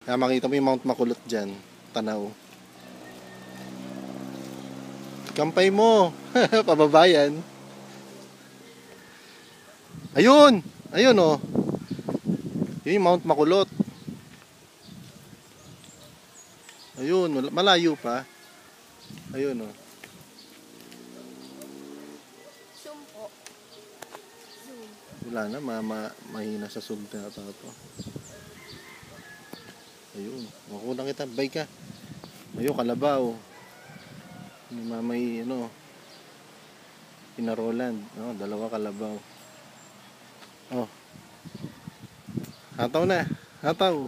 Kaya makita mo yung Mount Makulot dyan. Tanaw. Kampay mo. Pababayan. Ayun! Ayun oh. Yun yung Mount Makulot. Ayun, malayo pa. Ayun oh. Zoom po. Zoom. Wala na, mahina sa zoom na ito. Ayun, makulang kita, bye ka. Ayun, Kalabaw. May ano, Pinaroland. Oh, dalawa Kalabaw. Oh. Hataw na, hataw.